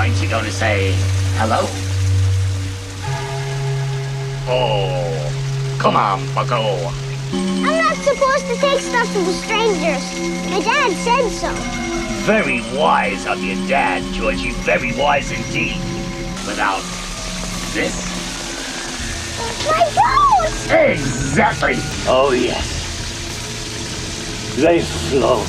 Aren't you going to say hello? Oh, come on, bucko. I'm not supposed to take stuff from strangers. My dad said so. Very wise of your dad, Georgie. Very wise indeed. Without this? My goats! Exactly. Oh, yes. They float.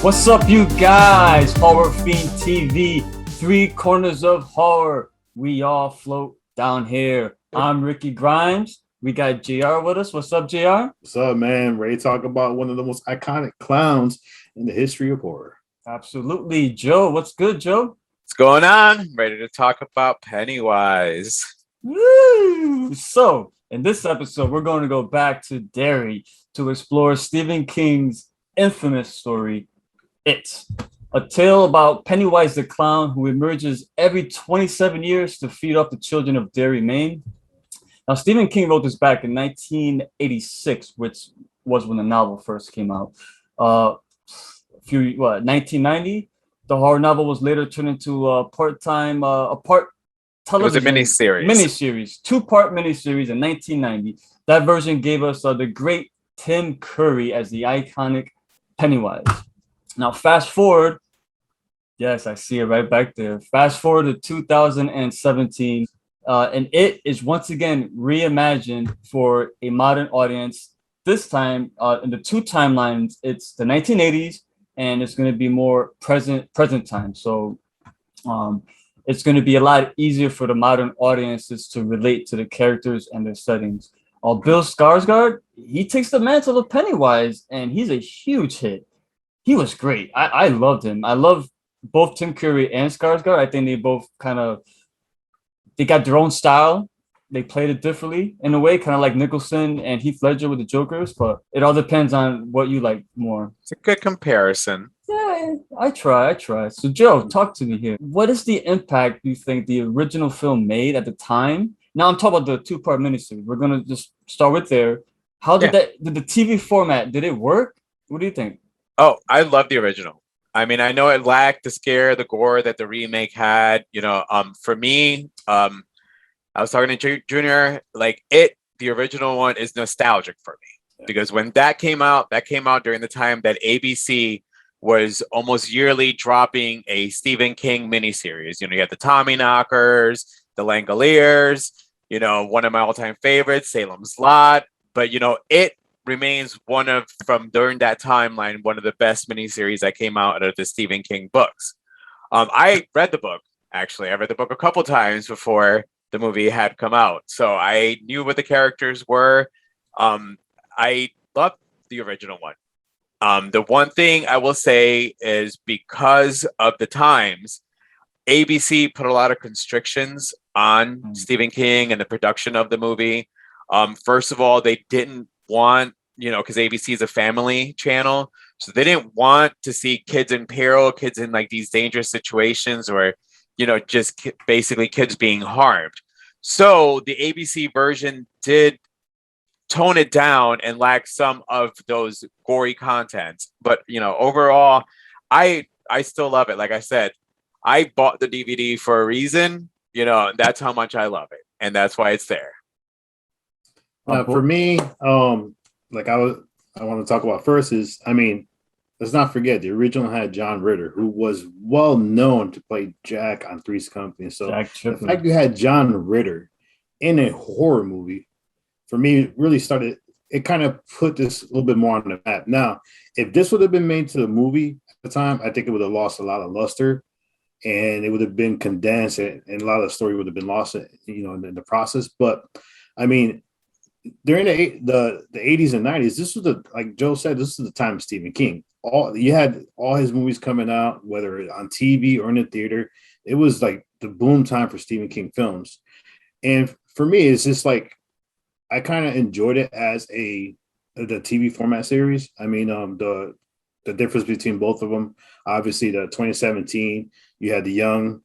What's up, you guys? Horror Fiend TV, three corners of horror. We all float down here. I'm Ricky Grimes. We got JR with us. What's up, JR? What's up, man? Ready to talk about one of the most iconic clowns in the history of horror. Absolutely. Joe, what's good, Joe? What's going on? Ready to talk about Pennywise. Woo! So, in this episode, we're going to go back to Derry to explore Stephen King's infamous story, It, a tale about Pennywise the clown who emerges every 27 years to feed off the children of Derry, Maine. Now, Stephen King wrote this back in 1986, which was when the novel first came out. 1990. The horror novel was later turned into a part television. It was a miniseries. Two-part miniseries in 1990. That version gave us the great Tim Curry as the iconic Pennywise. Now, fast forward. Yes, I see it right back there. Fast forward to 2017. And It is once again reimagined for a modern audience. This time, in the two timelines, it's the 1980s, and it's going to be more present time. So it's going to be a lot easier for the modern audiences to relate to the characters and their settings. Bill Skarsgård, he takes the mantle of Pennywise, and he's a huge hit. He was great. I loved him. I love both Tim Curry and Skarsgård. I think they both they got their own style. They played it differently in a way, kind of like Nicholson and Heath Ledger with the Jokers, but it all depends on what you like more. It's a good comparison. Yeah, I try. So Joe, talk to me here. What is the impact you think the original film made at the time? Now I'm talking about the two-part miniseries. We're gonna just start with there. How did did the TV format, did it work? What do you think? Oh, I love the original. I mean, I know it lacked the scare, the gore that the remake had. For me, I was talking to Junior, like the original one is nostalgic for me because when that came out during the time that ABC was almost yearly dropping a Stephen King miniseries. You had the Tommyknockers, the Langoliers, one of my all-time favorites, Salem's Lot. But, it remains from during that timeline, one of the best miniseries that came out of the Stephen King books. I read the book, actually. I read the book a couple times before the movie had come out. So I knew what the characters were. I loved the original one. The one thing I will say is because of the times, ABC put a lot of constrictions on Stephen King and the production of the movie. First of all, they didn't want, because ABC is a family channel, so they didn't want to see kids in peril, kids in like these dangerous situations, or just basically kids being harmed. So the ABC version did tone it down and lack some of those gory contents. But overall, I still love it. Like I said, I bought the DVD for a reason. That's how much I love it, and that's why it's there. For me, like I want to talk about first is, let's not forget the original had John Ritter, who was well known to play Jack on Three's Company. So the fact you had John Ritter in a horror movie, for me, really started. It kind of put this a little bit more on the map. Now, if this would have been made to the movie at the time, I think it would have lost a lot of luster, and it would have been condensed, and a lot of the story would have been lost, in the process. But during the 80s and 90s, this was like Joe said, this is the time of Stephen King. you had all his movies coming out, whether on TV or in the theater. It was like the boom time for Stephen King films. And for me, it's just like I kind of enjoyed it as the TV format series. I mean, the difference between both of them, obviously, the 2017, you had the young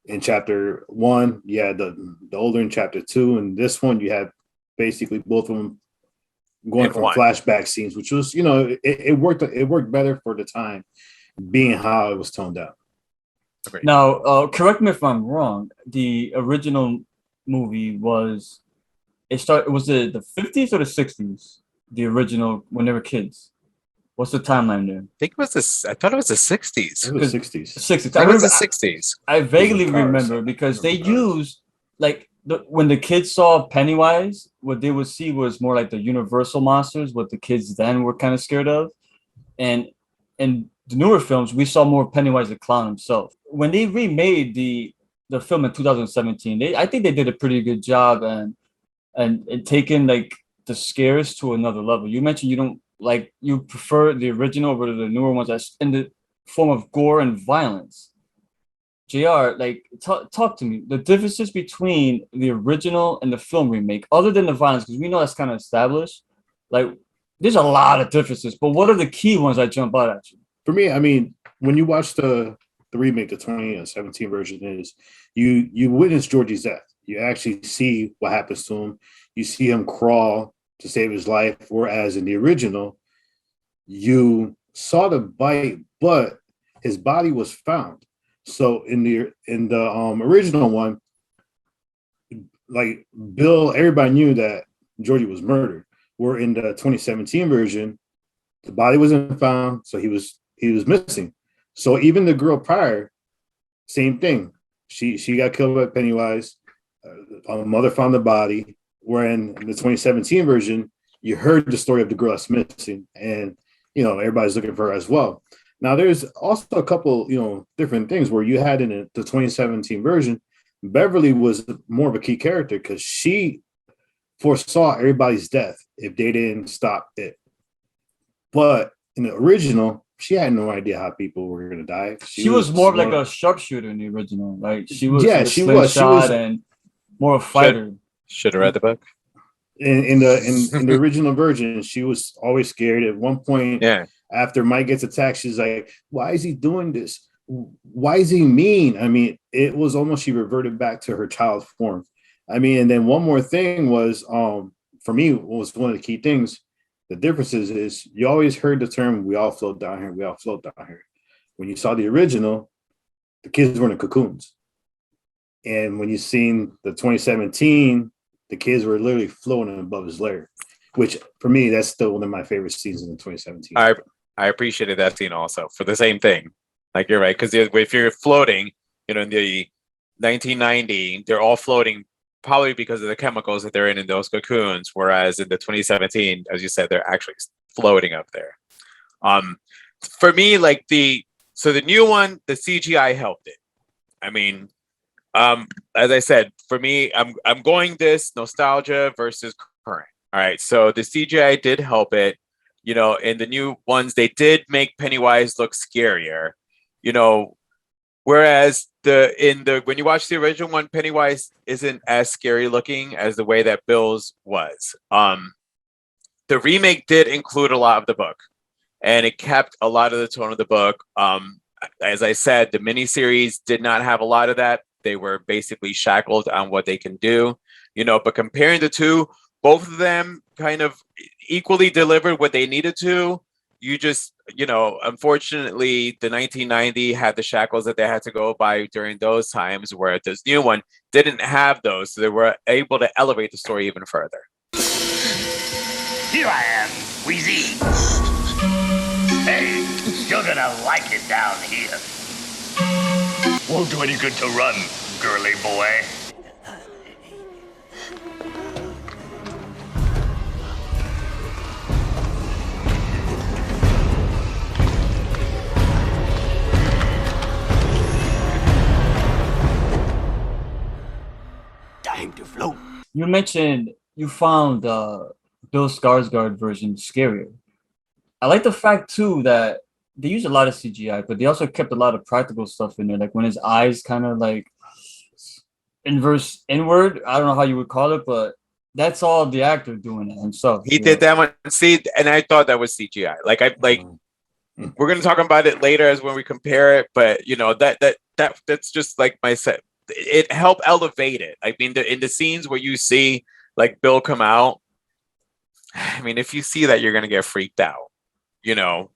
in chapter 1, you had the older in chapter 2, and this one you had basically both of them going from flashback scenes, which was, it worked better for the time, being how it was toned down. Now, correct me if I'm wrong. The original movie was the 50s or the 60s? The original when they were kids. What's the timeline there? I think it was this. I thought it was the 60s. It was 60s. 60s. I remember the 60s. I vaguely remember because they used like when the kids saw Pennywise, what they would see was more like the Universal monsters, what the kids then were kind of scared of, and in the newer films we saw more Pennywise the clown himself. When they remade the film in 2017, I think they did a pretty good job and taking like the scares to another level. You mentioned you prefer the original over the newer ones as in the form of gore and violence. JR, like talk to me. The differences between the original and the film remake, other than the violence, because we know that's kind of established. Like, there's a lot of differences, but what are the key ones that jump out at you? For me, I mean, when you watch the remake, the 2017 version, is you witness Georgie's death. You actually see what happens to him. You see him crawl to save his life, whereas in the original, you saw the bite, but his body was found. So in the original one, like Bill, everybody knew that Georgie was murdered. Where in the 2017 version, the body wasn't found, so he was missing. So even the girl prior, same thing. She got killed by Pennywise's. Mother found the body. Where in the 2017 version, you heard the story of the girl that's missing, and everybody's looking for her as well. Now, there's also a couple, different things where you had in the 2017 version, Beverly was more of a key character because she foresaw everybody's death if they didn't stop it. But in the original, she had no idea how people were going to die. She was more of like a sharpshooter in the original. Like she was, she was and more a fighter. Should have read the book. In the original version, she was always scared. At one point, after Mike gets attacked, she's like, "Why is he doing this? Why is he mean?" I mean, it was almost she reverted back to her child form. I mean, and then one more thing was, for me, was one of the key things. The differences is you always heard the term "we all float down here, we all float down here." When you saw the original, the kids were in cocoons, and when you seen the 2017, the kids were literally floating above his lair, which for me, that's still one of my favorite scenes in the 2017. I appreciated that scene also for the same thing. Like you're right, because if you're floating, in the 1990, they're all floating probably because of the chemicals that they're in those cocoons, whereas in the 2017, as you said, they're actually floating up there. For me, the new one, the CGI helped it. I mean, as I said, for me, I'm going this nostalgia versus current. All right, so the CGI did help it. In the new ones, they did make Pennywise look scarier. Whereas when you watch the original one, Pennywise isn't as scary looking as the way that Bill's was. The remake did include a lot of the book, and it kept a lot of the tone of the book. As I said, the miniseries did not have a lot of that. They were basically shackled on what they can do, but comparing the two, both of them kind of equally delivered what they needed to. You just, unfortunately, the 1990 had the shackles that they had to go by during those times, where this new one didn't have those. So they were able to elevate the story even further. Here I am, Wheezy. Hey, you're gonna like it down here. Won't do any good to run, girly boy. Time to float. You mentioned you found Bill Skarsgård version scarier. I like the fact too that they use a lot of CGI, but they also kept a lot of practical stuff in there, like when his eyes kind of like inverse inward. I don't know how you would call it, but that's all the actor doing it himself. He did that one. See, and I thought that was CGI. We're gonna talk about it later as when we compare it, but you know that's just like my set. It helped elevate it. I mean, in the scenes where you see like Bill come out, I mean, if you see that, you're gonna get freaked out, you know.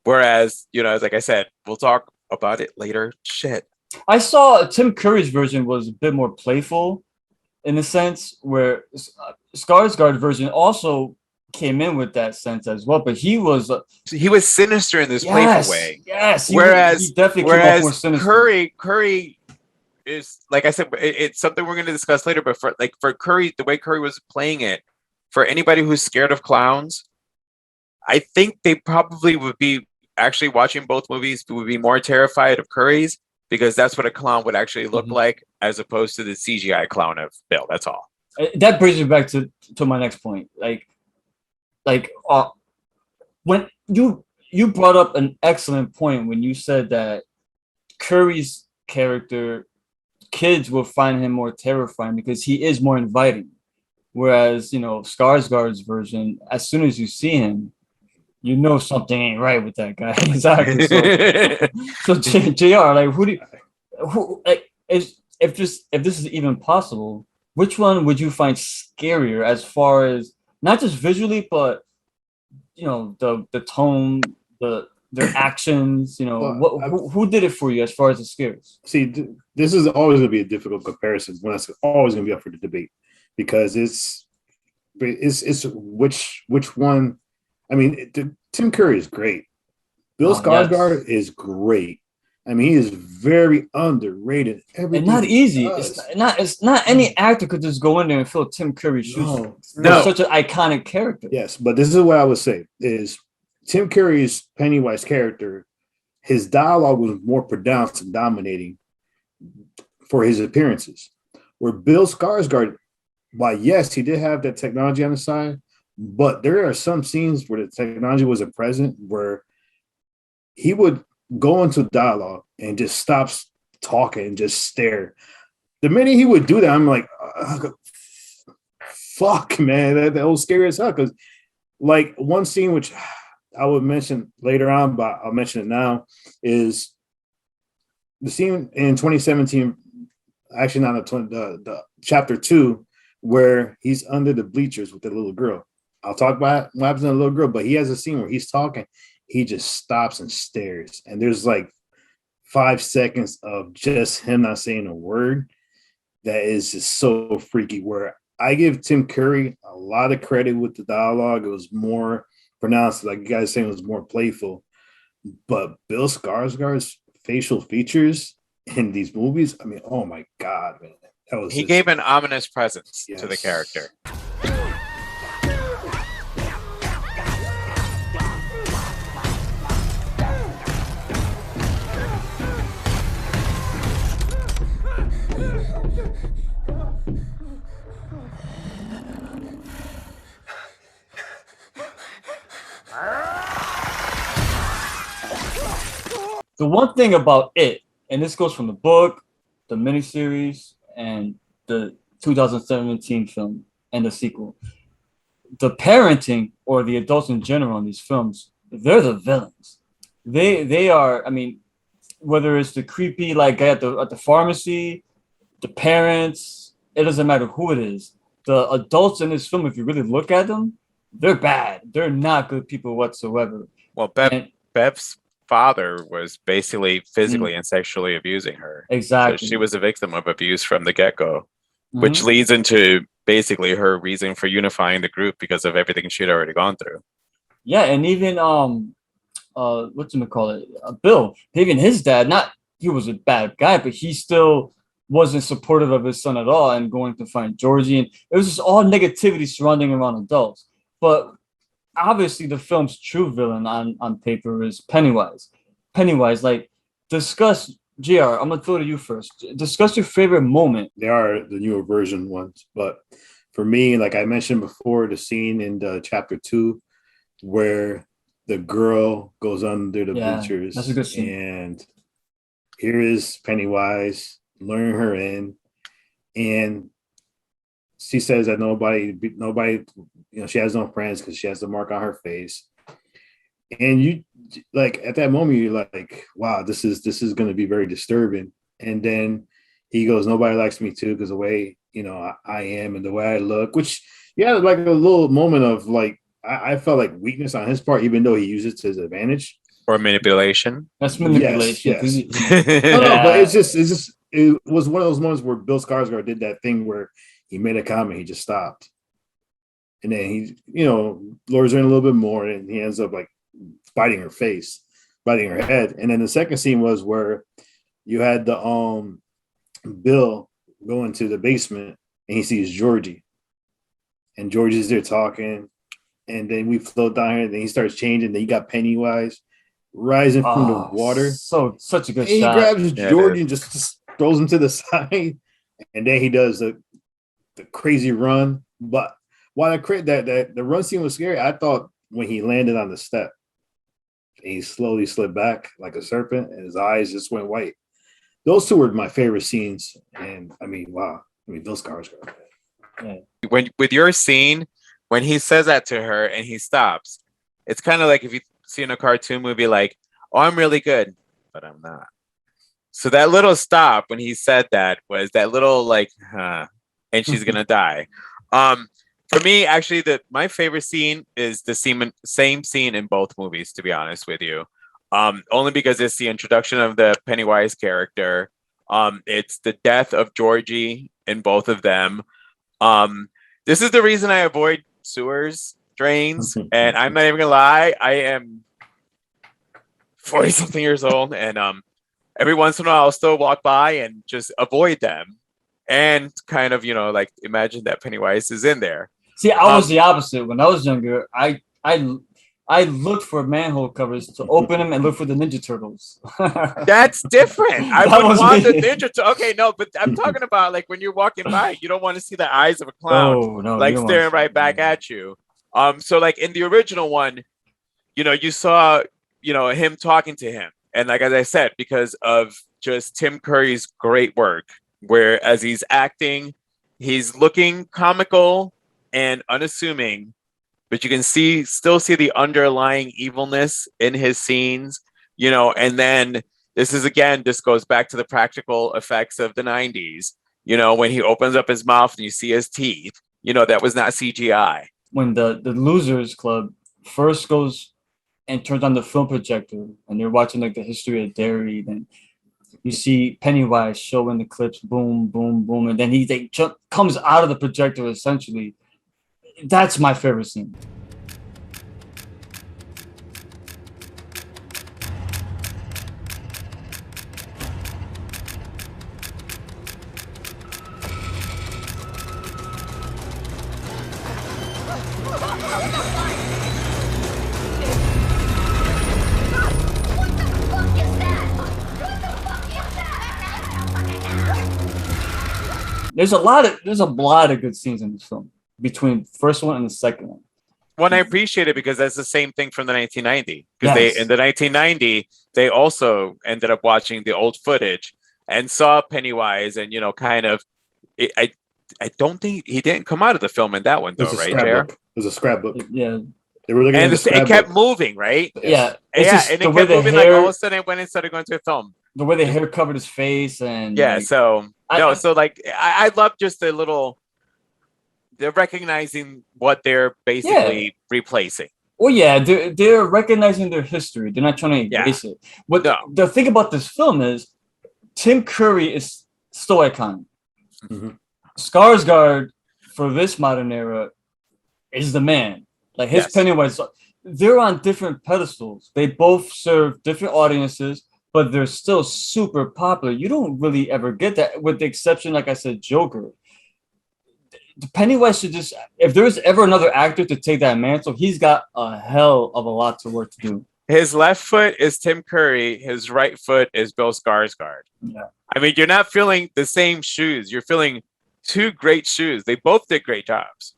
Whereas, you know, as like I said, we'll talk about it later. Shit. I saw Tim Curry's version was a bit more playful, in a sense, where Skarsgård version also came in with that sense as well, but he was sinister in this playful way. Yes. He definitely came off more sinister. Curry is, like I said, it's something we're going to discuss later. But for Curry, the way Curry was playing it, for anybody who's scared of clowns, I think they probably would be actually watching both movies. Would be more terrified of Curry's, because that's what a clown would actually look like, as opposed to the CGI clown of Bill. That's all. That brings me back to my next point. When you brought up an excellent point when you said that Curry's character, kids will find him more terrifying because he is more inviting, whereas, you know, Skarsgård's version, as soon as you see him, you know something ain't right with that guy. Exactly. So JR, like, if this is even possible, which one would you find scarier, as far as not just visually, but you know, the tone, their actions, you know, who did it for you as far as the scares? See, this is always going to be a difficult comparison. When it's always going to be up for the debate, because it's which one. I mean, Tim Curry is great. Bill Skarsgård is great. I mean, he is very underrated. And not easy. It's not any actor could just go in there and fill Tim Curry's shoes. No, such an iconic character. Yes, but this is what I would say is Tim Curry's Pennywise character, his dialogue was more pronounced and dominating for his appearances. Where Bill Skarsgård, why, yes, he did have that technology on the side, but there are some scenes where the technology wasn't present, where he would go into dialogue and just stops talking and just stare. The minute he would do that, I'm like, fuck, man, that was scary as hell. Because, like, one scene which I would mention later on, but I'll mention it now, is the scene in 2017, actually not the chapter 2, where he's under the bleachers with the little girl. I'll talk about what happens to the little girl, but he has a scene where he's talking. He just stops and stares. And there's like 5 seconds of just him not saying a word. That is just so freaky, where I give Tim Curry a lot of credit with the dialogue. It was more pronounced, like you guys saying, it was more playful. But Bill Skarsgård's facial features in these movies, I mean, oh my God, man. He gave an ominous presence to the character. The one thing about it, and this goes from the book, the miniseries, and the 2017 film and the sequel, the parenting, or the adults in general in these films, they're the villains. They are, I mean, whether it's the creepy like guy at the pharmacy, the parents, it doesn't matter who it is. The adults in this film, if you really look at them, they're bad. They're not good people whatsoever. Well, Bev's father was basically physically and sexually abusing her. Exactly. So she was a victim of abuse from the get-go, which leads into basically her reason for unifying the group because of everything she'd already gone through. Yeah, and even Bill, even his dad, not he was a bad guy, but he still wasn't supportive of his son at all and going to find Georgie, and it was just all negativity surrounding around adults. But obviously the film's true villain on paper is Pennywise. Like, discuss, JR, I'm going to throw to you first. Discuss your favorite moment. They are the newer version ones. But for me, like I mentioned before, the scene in the chapter 2 where the girl goes under the Yeah, bleachers, that's a good scene. and here is Pennywise luring her in, and she says that nobody, she has no friends because she has the mark on her face. And you like at that moment, you're like, wow, this is going to be very disturbing. And then he goes, nobody likes me too because the way I am and the way I look, which like a little moment of like I felt like weakness on his part, even though he used it to his advantage. Or manipulation. That's manipulation. Yes. Yeah. No, but it was one of those moments where Bill Skarsgård did that thing where he made a comment, he just stopped. And then he, lures her in a little bit more, and he ends up like biting her face, biting her head. And then the second scene was where you had the Bill go into the basement and he sees Georgie. And Georgie's there talking. And then we float down here, and then he starts changing. Then you got Pennywise rising from the water. Such a good and shot. He grabs Georgie and just throws him to the side. And then he does the crazy run. But while the run scene was scary, I thought when he landed on the step, he slowly slid back like a serpent, and his eyes just went white. Those two were my favorite scenes. And I mean, wow. I mean, Bill Skarsgård. Yeah. When with your scene, when he says that to her and he stops, it's kind of like if you see in a cartoon movie, like, oh, I'm really good, but I'm not. So that little stop when he said that was that little like, and she's gonna die. For me, actually, my favorite scene is the same scene in both movies, to be honest with you. Only because it's the introduction of the Pennywise character. It's the death of Georgie in both of them. This is the reason I avoid sewers, drains, and I'm not even gonna lie, I am 40 something years old, and every once in a while I'll still walk by and just avoid them and kind of like imagine that Pennywise is in there. See, I was the opposite. When I was younger, I looked for manhole covers to open them and look for the Ninja Turtles. That's different. I That would was want me. the Ninja Turtle. Okay, no, but I'm talking about like when you're walking by, you don't want to see the eyes of a clown No, like you don't staring want right back at you. So like in the original one, you saw, him talking to him. And like, as I said, because of just Tim Curry's great work, where as he's acting, he's looking comical and unassuming, but you can still see the underlying evilness in his scenes, and then this goes back to the practical effects of the 90s, when he opens up his mouth and you see his teeth, that was not CGI. When the Losers Club first goes and turns on the film projector and they're watching like the history of Derry, then you see Pennywise showing the clips, boom, boom, boom, and then he comes out of the projector essentially. That's my favorite scene. There's a lot of good scenes in this film between first one and the second one. Well, I appreciate it because that's the same thing from the 1990. Because Yes. in the 1990, they also ended up watching the old footage and saw Pennywise, and kind of. I don't think he didn't come out of the film in that one though, right, Jer? It was a scrapbook. Yeah. They were looking at the it kept moving, right? Yeah. And it kept moving like all of a sudden when it started going to a film. The way the hair covered his face and yeah, so I love just the little. They're recognizing what they're basically replacing. Well, yeah, they're recognizing their history. They're not trying to erase it. But the thing about this film is Tim Curry is still iconic. Mm-hmm. Skarsgård for this modern era is the man. Like his Pennywise, they're on different pedestals. They both serve different audiences, but they're still super popular. You don't really ever get that, with the exception, like I said, Joker. Pennywise should just, if there's ever another actor to take that mantle, he's got a hell of a lot to work to do. His left foot is Tim Curry. His right foot is Bill Skarsgård. Yeah. I mean, you're not feeling the same shoes. You're feeling two great shoes. They both did great jobs.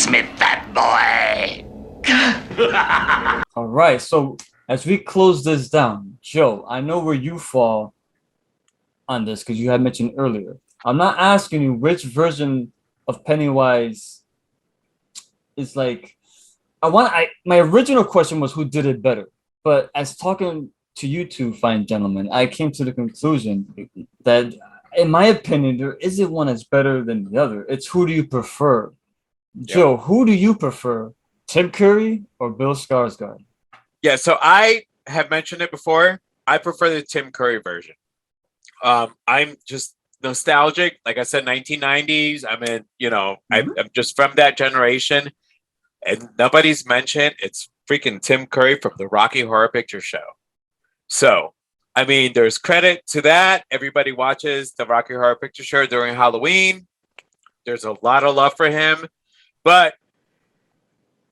Kiss me, fat boy. All right. So as we close this down, Joe, I know where you fall on this because you had mentioned earlier. I'm not asking you which version of Pennywise is like. My original question was who did it better, but as talking to you two fine gentlemen, I came to the conclusion that, in my opinion, there isn't one that's better than the other. It's who do you prefer, Joe? Who do you prefer, Tim Curry or Bill Skarsgård? Yeah, so I have mentioned it before. I prefer the Tim Curry version. I'm just nostalgic. Like I said, 1990s. I mean, I'm just from that generation. And nobody's mentioned it's freaking Tim Curry from the Rocky Horror Picture Show. So, I mean, there's credit to that. Everybody watches the Rocky Horror Picture Show during Halloween. There's a lot of love for him. But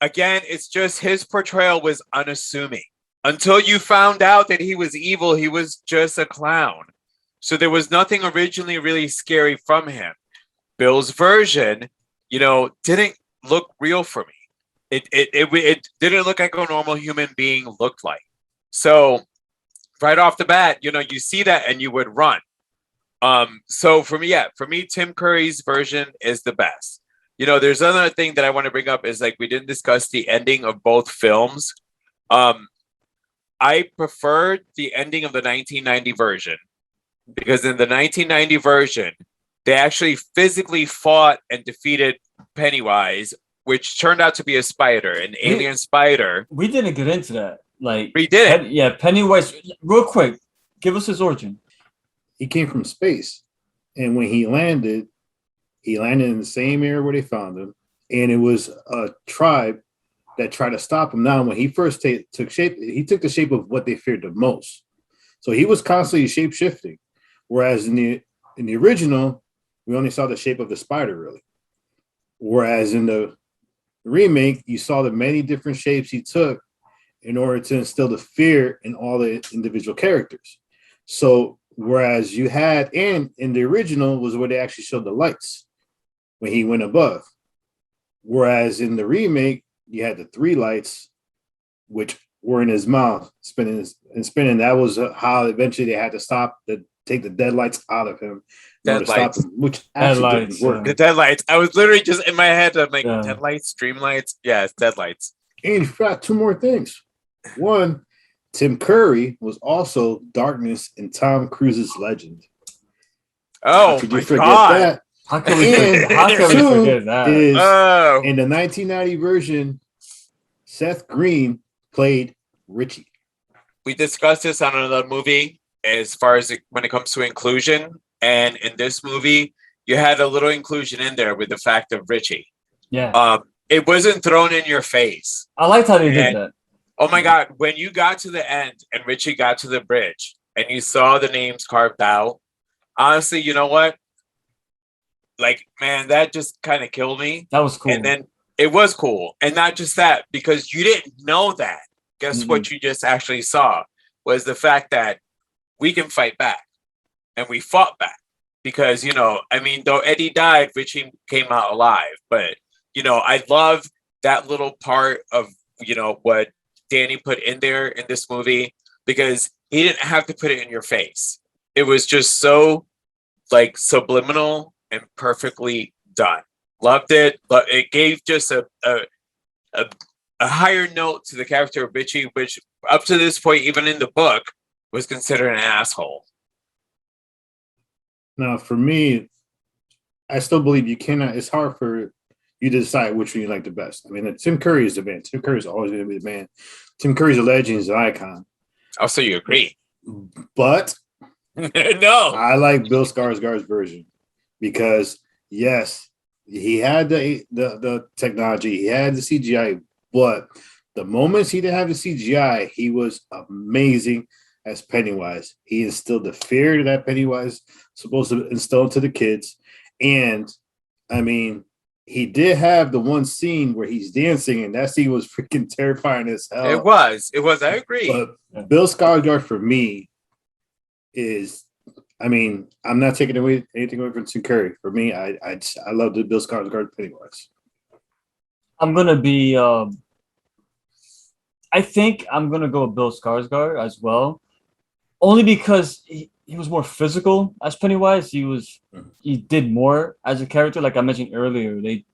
again, it's just his portrayal was unassuming. Until you found out that he was evil, he was just a clown. So there was nothing originally really scary from him. Bill's version, didn't look real for me. It didn't look like a normal human being looked like. So right off the bat, you see that and you would run. So for me, Tim Curry's version is the best. There's another thing that I want to bring up is like we didn't discuss the ending of both films. I preferred the ending of the 1990 version because in the 1990 version, they actually physically fought and defeated Pennywise, which turned out to be a spider, an alien spider. We didn't get into that. Like we did. Pennywise. Real quick, give us his origin. He came from space, and when he landed in the same area where they found him, and it was a tribe that tried to stop him. Now, when he first took shape, he took the shape of what they feared the most. So he was constantly shape shifting, whereas in the original, we only saw the shape of the spider really. Whereas in the remake, you saw the many different shapes he took in order to instill the fear in all the individual characters. So whereas you had, and in the original was where they actually showed the lights when he went above. Whereas in the remake, you had the 3 lights, which were in his mouth, spinning. That was how eventually they had to take the dead lights out of him. Deadlights. Which actually didn't work. The deadlights. I was literally just in my head. I'm like, deadlights, streamlights. Yeah, it's deadlights. And you forgot 2 more things. One, Tim Curry was also Darkness in Tom Cruise's Legend. Oh, could you forget that? How can we forget that? In the 1990 version, Seth Green played Richie. We discussed this on another movie as far as when it comes to inclusion. And in this movie, you had a little inclusion in there with the fact of Richie. Yeah. It wasn't thrown in your face. I liked how they did that. Oh my God. When you got to the end and Richie got to the bridge and you saw the names carved out, honestly, you know what? Like, man, that just kind of killed me. That was cool. And then it was cool. And not just that, because you didn't know that. Guess what you just actually saw was the fact that we can fight back. And we fought back because, though Eddie died, Richie came out alive. But, I love that little part of, what Danny put in there in this movie because he didn't have to put it in your face. It was just so like subliminal and perfectly done. Loved it. But it gave just a higher note to the character of Richie, which up to this point, even in the book, was considered an asshole. Now, for me, I still believe you cannot. It's hard for you to decide which one you like the best. I mean, Tim Curry is the man. Tim Curry is always going to be the man. Tim Curry's a legend. He's an icon. Also, you agree? But no, I like Bill Skarsgård's version because yes, he had the technology, he had the CGI, but the moments he didn't have the CGI, he was amazing as Pennywise. He instilled the fear that Pennywise supposed to instill into the kids. And I mean, he did have the one scene where he's dancing, and that scene was freaking terrifying as hell. It was. I agree. But Bill Skarsgård for me is, I mean, I'm not taking anything away from Tim Curry. For me, I love the Bill Skarsgård Pennywise's. I'm gonna be. I think I'm gonna go with Bill Skarsgård as well, only because he was more physical as Pennywise. He did more as a character, like I mentioned earlier. They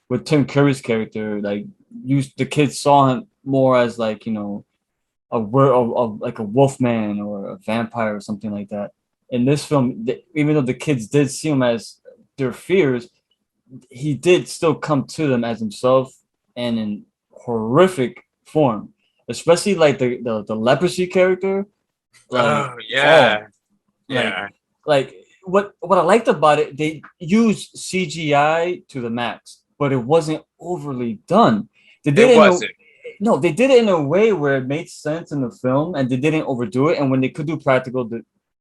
with Tim Curry's character, like the kids saw him more as like like a wolf man or a vampire or something like that. In this film, even though the kids did see him as their fears, he did still come to them as himself and in horrific form, especially like the leprosy character. Like, Oh yeah, like, yeah. like what I liked about it, they used CGI to the max, but it wasn't overly done. They did It it in a, wasn't. no, they did it in a way where it made sense in the film, and they didn't overdo it. And when they could do practical,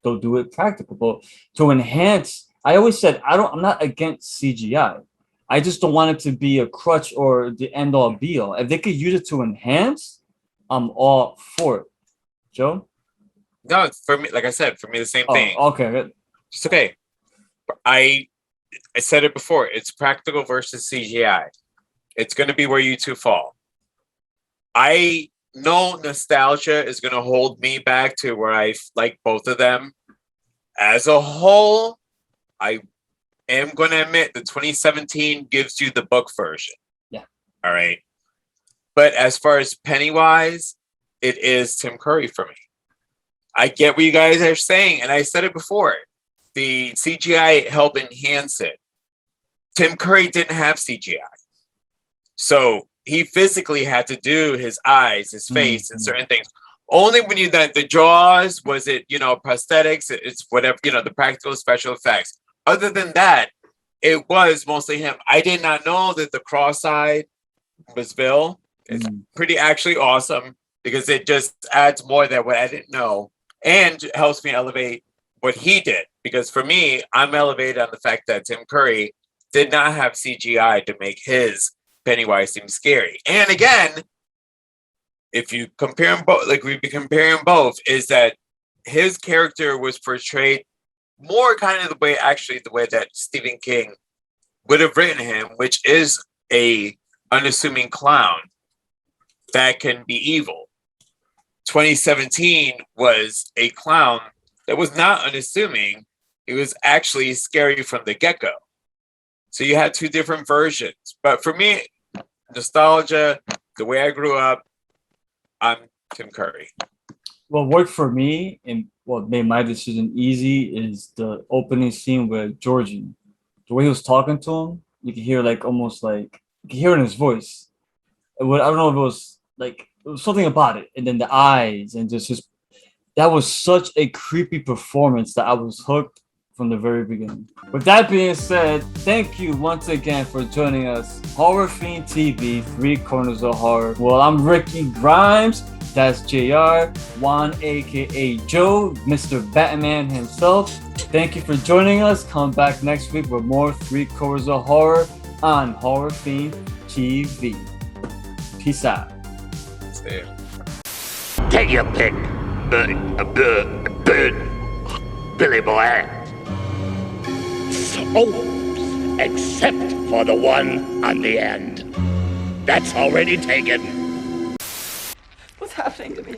they'll do it practical. But to enhance, I always said I'm not against CGI. I just don't want it to be a crutch or the end all be all. If they could use it to enhance, I'm all for it. Joe? No, for me, like I said, for me the same thing. Oh, okay. It's okay. I said it before. It's practical versus CGI. It's going to be where you two fall. I know nostalgia is going to hold me back to where I like both of them. As a whole, I am going to admit the 2017 gives you the book version. Yeah. All right. But as far as Pennywise, it is Tim Curry for me. I get what you guys are saying, and I said it before. The CGI helped enhance it. Tim Curry didn't have CGI. So he physically had to do his eyes, his face, and certain things. Only when you done the jaws was it, prosthetics, it's whatever, the practical special effects. Other than that, it was mostly him. I did not know that the cross-eyed was Bill. It's pretty actually awesome because it just adds more than what I didn't know and helps me elevate what he did. Because for me, I'm elevated on the fact that Tim Curry did not have CGI to make his Pennywise seem scary. And again, if you compare them both, like we've been comparing both, is that his character was portrayed more kind of the way that Stephen King would have written him, which is a unassuming clown that can be evil. 2017 was a clown that was not unassuming. It was actually scary from the get-go. So you had two different versions. But for me, nostalgia, the way I grew up, I'm Tim Curry. What worked for me and what made my decision easy is the opening scene with Georgie. The way he was talking to him, you could hear almost you could hear it in his voice. I don't know if it was it was something about it. And then the eyes and just that was such a creepy performance that I was hooked from the very beginning. With that being said, thank you once again for joining us. Horror Fiend TV, Three Corners of Horror. Well, I'm Ricky Grimes. That's JR, Juan, aka Joe, Mr. Batman himself. Thank you for joining us. Come back next week with more Three Corners of Horror on Horror Fiend TV. Peace out. Stay. Take your pick, Billy boy. Souls, except for the one on the end. That's already taken. What's happening to me?